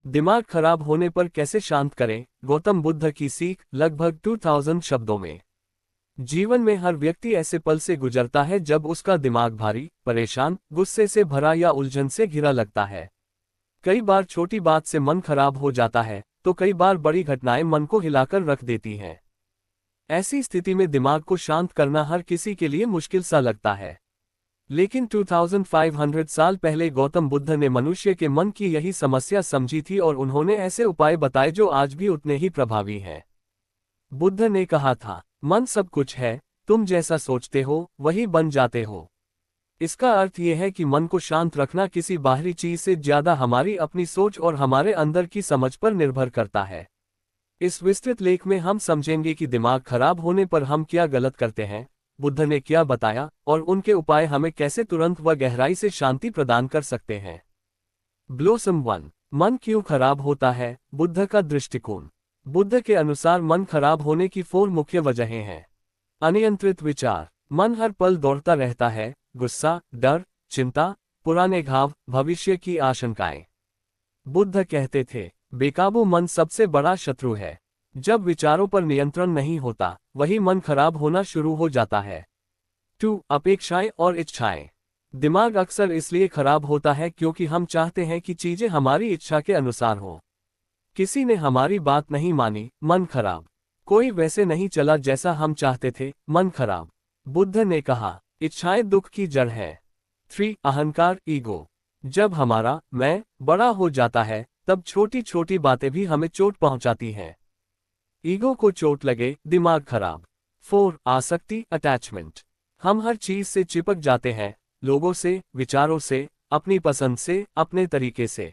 दिमाग खराब होने पर कैसे शांत करें? गौतम बुद्ध की सीख, लगभग 2000 शब्दों में। जीवन में हर व्यक्ति ऐसे पल से गुजरता है जब उसका दिमाग भारी, परेशान, गुस्से से भरा या उलझन से घिरा लगता है। कई बार छोटी बात से मन खराब हो जाता है, तो कई बार बड़ी घटनाएं मन को हिलाकर रख देती हैं। ऐसी स्थिति में दिमाग को शांत करना हर किसी के लिए मुश्किल सा लगता है। लेकिन 2500 साल पहले गौतम बुद्ध ने मनुष्य के मन की यही समस्या समझी थी और उन्होंने ऐसे उपाय बताए जो आज भी उतने ही प्रभावी हैं। बुद्ध ने कहा था, मन सब कुछ है, तुम जैसा सोचते हो वही बन जाते हो। इसका अर्थ यह है कि मन को शांत रखना किसी बाहरी चीज से ज्यादा हमारी अपनी सोच और हमारे अंदर की समझ पर निर्भर करता है। इस विस्तृत लेख में हम समझेंगे कि दिमाग खराब होने पर हम क्या गलत करते हैं, बुद्ध ने क्या बताया और उनके उपाय हमें कैसे तुरंत व गहराई से शांति प्रदान कर सकते हैं। ब्लॉसम 1, मन क्यों खराब होता है? बुद्ध का दृष्टिकोण। बुद्ध के अनुसार मन खराब होने की 4 मुख्य वजहें हैं। अनियंत्रित विचार, मन हर पल दौड़ता रहता है, गुस्सा, डर, चिंता, पुराने घाव, भविष्य की आशंकाएं। बुद्ध कहते थे, बेकाबू मन सबसे बड़ा शत्रु है। जब विचारों पर नियंत्रण नहीं होता, वही मन खराब होना शुरू हो जाता है। 2, अपेक्षाएं और इच्छाएं। दिमाग अक्सर इसलिए खराब होता है क्योंकि हम चाहते हैं कि चीजें हमारी इच्छा के अनुसार हो। किसी ने हमारी बात नहीं मानी, मन खराब। कोई वैसे नहीं चला जैसा हम चाहते थे, मन खराब। बुद्ध ने कहा, इच्छाएं दुख की जड़ है। 3, अहंकार, ईगो। जब हमारा मैं बड़ा हो जाता है, तब छोटी छोटी बातें भी हमें चोट पहुंचाती हैं। ईगो को चोट लगे, दिमाग खराब। 4, आसक्ति, अटैचमेंट। हम हर चीज से चिपक जाते हैं, लोगों से, विचारों से, अपनी पसंद से, अपने तरीके से।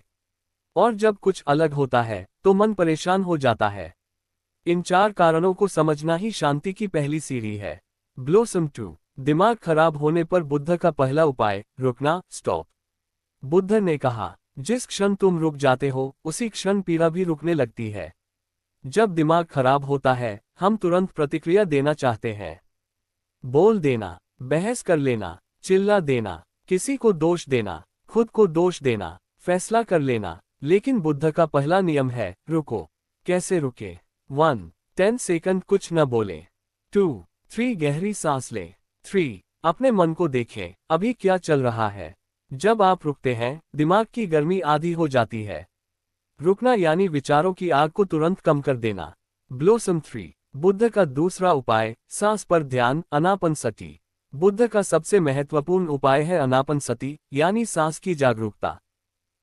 और जब कुछ अलग होता है, तो मन परेशान हो जाता है। इन 4 कारणों को समझना ही शांति की पहली सीढ़ी है। ब्लॉसम 2, दिमाग खराब होने पर बुद्ध का पहला उपाय, रुकना, स्टॉप। बुद्ध ने कहा, जिस क्षण तुम रुक जाते हो, उसी क्षण पीड़ा भी रुकने लगती है। जब दिमाग खराब होता है, हम तुरंत प्रतिक्रिया देना चाहते हैं। बोल देना, बहस कर लेना, चिल्ला देना, किसी को दोष देना, खुद को दोष देना, फैसला कर लेना। लेकिन बुद्ध का पहला नियम है, रुको। कैसे रुके? 1, 10 सेकंड कुछ न बोले। 2, 3, गहरी सांस लें। 3, अपने मन को देखें, अभी क्या चल रहा है। जब आप रुकते हैं, दिमाग की गर्मी आधी हो जाती है। रुकना यानी विचारों की आग को तुरंत कम कर देना। ब्लॉसम 3, बुद्ध का दूसरा उपाय, सांस पर ध्यान, अनापनसति। बुद्ध का सबसे महत्वपूर्ण उपाय है अनापनसति, यानी सांस की जागरूकता।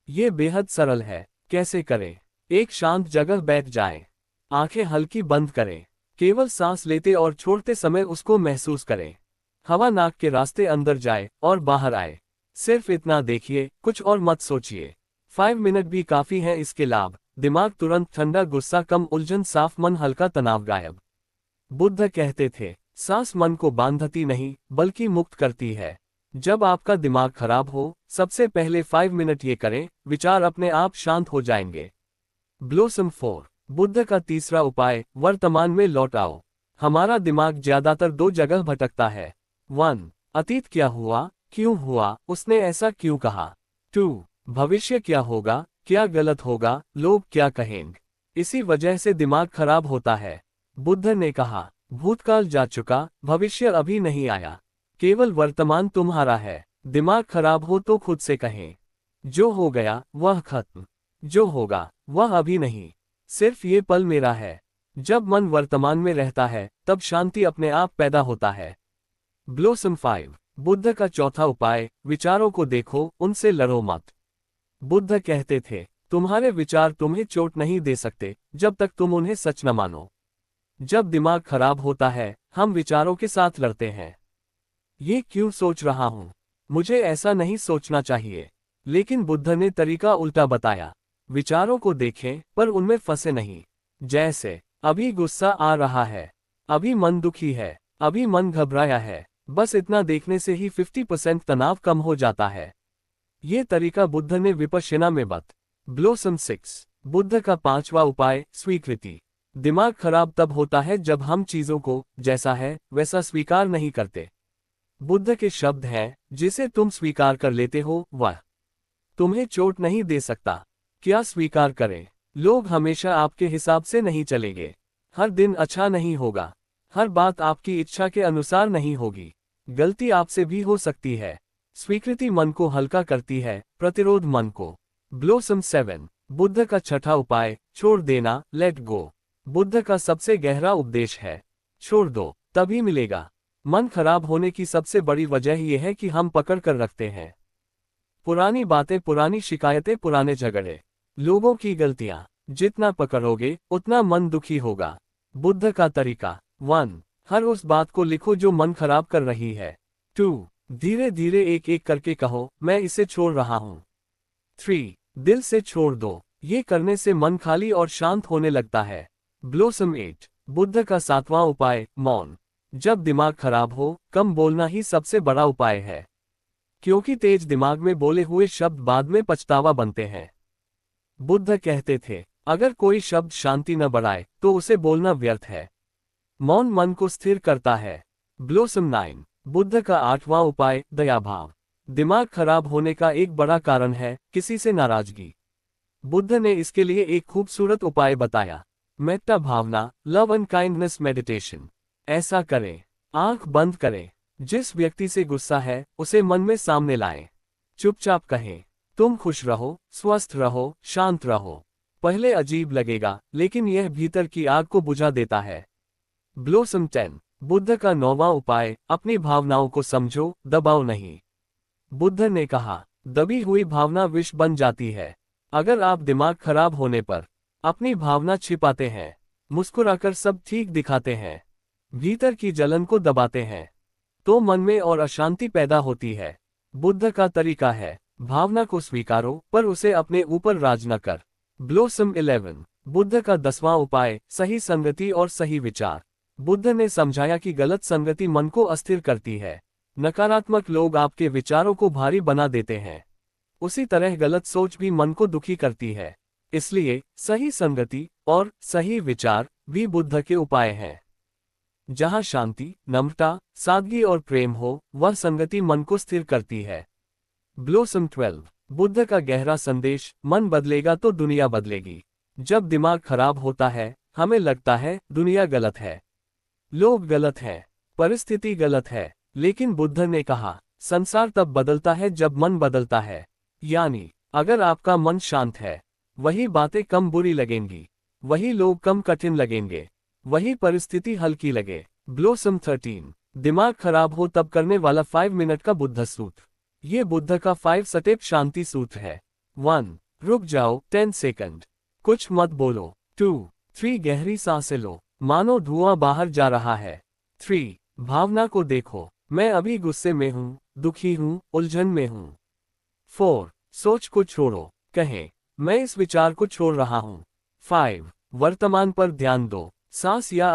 ये बेहद सरल है। कैसे करें? एक शांत जगह बैठ जाएं। आंखें हल्की बंद करें। केवल सांस लेते और छोड़ते समय उसको महसूस करें। हवा नाक के रास्ते अंदर जाए और बाहर आए। सिर्फ इतना देखिए, कुछ और मत सोचिए। 5 मिनट भी काफी है इसके लाभ। दिमाग तुरंत ठंडा, गुस्सा कम, उलझन साफ, मन हल्का, तनाव गायब। बुद्ध कहते थे, सांस मन को बांधती नहीं, बल्कि मुक्त करती है। जब आपका दिमाग खराब हो, सबसे पहले 5 मिनट ये करें, विचार अपने आप शांत हो जाएंगे। ब्लॉसम 4, बुद्ध का तीसरा उपाय, वर्तमान में लौट आओ। हमारा दिमाग ज्यादातर 2 जगह भटकता है। 1, अतीत क्या हुआ, क्यों हुआ, उसने ऐसा क्यों कहा। 2, भविष्य क्या होगा, क्या गलत होगा, लोग क्या कहेंगे। इसी वजह से दिमाग खराब होता है। बुद्ध ने कहा, भूतकाल जा चुका, भविष्य अभी नहीं आया, केवल वर्तमान तुम्हारा है। दिमाग खराब हो तो खुद से कहें, जो हो गया वह खत्म, जो होगा वह अभी नहीं, सिर्फ ये पल मेरा है। जब मन वर्तमान में रहता है, तब शांति अपने आप पैदा होता है। ब्लॉसम 5, बुद्ध का चौथा उपाय, विचारों को देखो, उनसे लड़ो मत। बुद्ध कहते थे, तुम्हारे विचार तुम्हें चोट नहीं दे सकते जब तक तुम उन्हें सच न मानो। जब दिमाग खराब होता है, हम विचारों के साथ लड़ते हैं। ये क्यों सोच रहा हूं, मुझे ऐसा नहीं सोचना चाहिए। लेकिन बुद्ध ने तरीका उल्टा बताया। विचारों को देखें, पर उनमें फंसे नहीं। जैसे, अभी गुस्सा आ रहा है, अभी मन दुखी है, अभी मन घबराया है। बस इतना देखने से ही 50% तनाव कम हो जाता है। ये तरीका बुद्ध ने विपश्यना में ब्लॉसम 6, बुद्ध का पांचवा उपाय, स्वीकृति। दिमाग खराब तब होता है जब हम चीजों को जैसा है वैसा स्वीकार नहीं करते। बुद्ध के शब्द हैं, जिसे तुम स्वीकार कर लेते हो, वह तुम्हें चोट नहीं दे सकता। क्या स्वीकार करें? लोग हमेशा आपके हिसाब से नहीं चलेंगे। हर दिन अच्छा नहीं होगा। हर बात आपकी इच्छा के अनुसार नहीं होगी। गलती आपसे भी हो सकती है। स्वीकृति मन को हल्का करती है, प्रतिरोध मन को। ब्लॉसम 7। बुद्ध का छठा उपाय, छोड़ देना, लेट गो। बुद्ध का सबसे गहरा उपदेश है, छोड़ दो, तभी मिलेगा। मन खराब होने की सबसे बड़ी वजह यह है कि हम पकड़ कर रखते हैं। पुरानी बातें, पुरानी शिकायतें, पुराने झगड़े, लोगों की गलतियां। जितना पकड़ोगे उतना मन दुखी होगा। बुद्ध का तरीका। 1। हर उस बात को लिखो जो मन खराब कर रही है। 2। धीरे धीरे एक एक करके कहो, मैं इसे छोड़ रहा हूं। 3। दिल से छोड़ दो। ये करने से मन खाली और शांत होने लगता है। ब्लॉसम 8। बुद्ध का 7वां उपाय, मौन। जब दिमाग खराब हो, कम बोलना ही सबसे बड़ा उपाय है। क्योंकि तेज दिमाग में बोले हुए शब्द बाद में पछतावा बनते हैं। बुद्ध कहते थे, अगर कोई शब्द शांति न बढ़ाए तो उसे बोलना व्यर्थ है। मौन मन को स्थिर करता है। ब्लॉसम 9। बुद्ध का 8वां उपाय, दया भाव। दिमाग खराब होने का एक बड़ा कारण है किसी से नाराजगी। बुद्ध ने इसके लिए एक खूबसूरत उपाय बताया, मेत्ता भावना, लव एंड काइंडनेस मेडिटेशन। ऐसा करें, आंख बंद करें, जिस व्यक्ति से गुस्सा है उसे मन में सामने लाएं। चुपचाप कहें, तुम खुश रहो, स्वस्थ रहो, शांत रहो। पहले अजीब लगेगा, लेकिन यह भीतर की आग को बुझा देता है। ब्लॉसम 10। बुद्ध का 9वां उपाय, अपनी भावनाओं को समझो, दबाओ नहीं। बुद्ध ने कहा, दबी हुई भावना विष बन जाती है। अगर आप दिमाग खराब होने पर अपनी भावना छिपाते हैं, मुस्कुराकर सब ठीक दिखाते हैं, भीतर की जलन को दबाते हैं, तो मन में और अशांति पैदा होती है। बुद्ध का तरीका है, भावना को स्वीकारो पर उसे अपने ऊपर राज न कर। ब्लॉसम 11। बुद्ध का 10वां उपाय, सही संगति और सही विचार। बुद्ध ने समझाया कि गलत संगति मन को अस्थिर करती है। नकारात्मक लोग आपके विचारों को भारी बना देते हैं। उसी तरह गलत सोच भी मन को दुखी करती है। इसलिए सही संगति और सही विचार भी बुद्ध के उपाय हैं। जहां शांति, नम्रता, सादगी और प्रेम हो, वह संगति मन को स्थिर करती है। ब्लॉसम 12। बुद्ध का गहरा संदेश, मन बदलेगा तो दुनिया बदलेगी। जब दिमाग खराब होता है, हमें लगता है दुनिया गलत है, लोग गलत हैं, परिस्थिति गलत है, लेकिन बुद्ध ने कहा, संसार तब बदलता है जब मन बदलता है। यानी अगर आपका मन शांत है, वही बातें कम बुरी लगेंगी, वही लोग कम कठिन लगेंगे, वही परिस्थिति हल्की लगे। ब्लॉसम 13। दिमाग खराब हो तब करने वाला 5 मिनट का बुद्ध सूत्र। ये बुद्ध का 5 स्टेप शांति सूत्र है। 1। रुक जाओ 10 सेकंड, कुछ मत बोलो। 2। 3। गहरी सांसें लो, मानो धुआं बाहर जा रहा है। 3। भावना को देखो, मैं अभी गुस्से में हूं, दुखी हूं, उलझन में हूं। 4। सोच को छोड़ो, कहें, मैं इस विचार को छोड़ रहा हूं। 5। वर्तमान पर ध्यान दो, सांस या